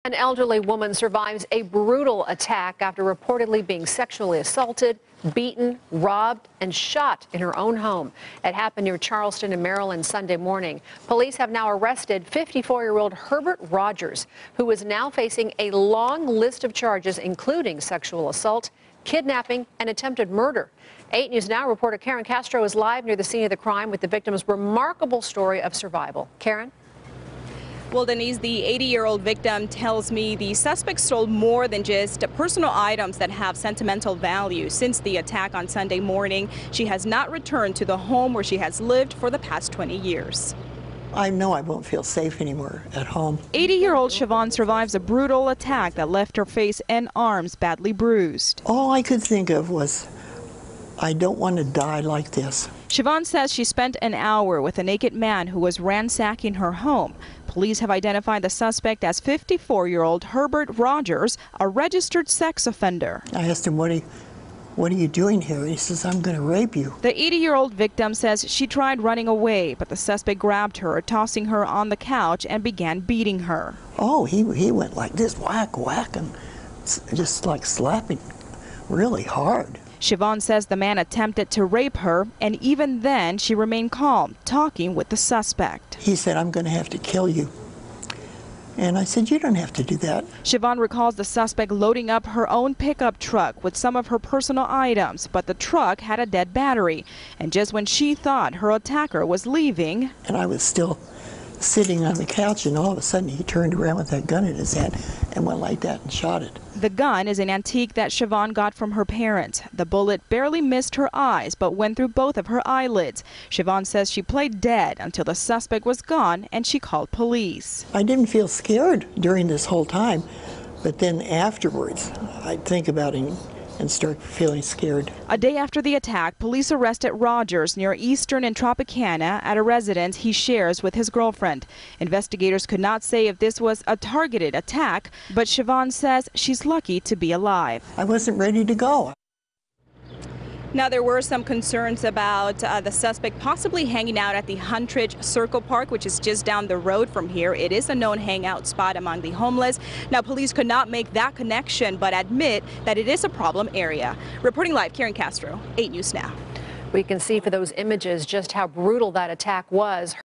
An elderly woman survives a brutal attack after reportedly being sexually assaulted, beaten, robbed, and shot in her own home. It happened near Charleston in Maryland Sunday morning. Police have now arrested 54-year-old Herbert Rogers, who is now facing a long list of charges, including sexual assault, kidnapping, and attempted murder. 8 News Now reporter Karen Castro is live near the scene of the crime with the victim's remarkable story of survival. Karen? Well, Denise, the 80-year-old victim tells me the suspect stole more than just personal items that have sentimental value. Since the attack on Sunday morning, she has not returned to the home where she has lived for the past 20 years. I know I won't feel safe anymore at home. 80-year-old Siobhan survives a brutal attack that left her face and arms badly bruised. All I could think of was, I don't want to die like this. Siobhan says she spent an hour with a naked man who was ransacking her home. Police have identified the suspect as 54-year-old Herbert Rogers, a registered sex offender. I asked him, what are you doing here? He says, I'm going to rape you. The 80-year-old victim says she tried running away, but the suspect grabbed her, tossing her on the couch, and began beating her. Oh, he went like this, whack, whack, and just like slapping really hard. Siobhan says the man attempted to rape her, and even then she remained calm, talking with the suspect. He said, I'm going to have to kill you. And I said, you don't have to do that. Siobhan recalls the suspect loading up her own pickup truck with some of her personal items, but the truck had a dead battery. And just when she thought her attacker was leaving, and I was still sitting on the couch, and all of a sudden he turned around with that gun in his hand and went like that and shot it. The gun is an antique that Siobhan got from her parents. The bullet barely missed her eyes but went through both of her eyelids. Siobhan says she played dead until the suspect was gone and she called police. I didn't feel scared during this whole time, but then afterwards I'd think about it and start feeling scared. A day after the attack, police arrested Rogers near Eastern and Tropicana at a residence he shares with his girlfriend. Investigators could not say if this was a targeted attack, but Siobhan says she's lucky to be alive. I wasn't ready to go. Now, there were some concerns about the suspect possibly hanging out at the Huntridge Circle Park, which is just down the road from here. It is a known hangout spot among the homeless. Now, police could not make that connection, but admit that it is a problem area. Reporting live, Karen Castro, 8 News Now. We can see for those images just how brutal that attack was.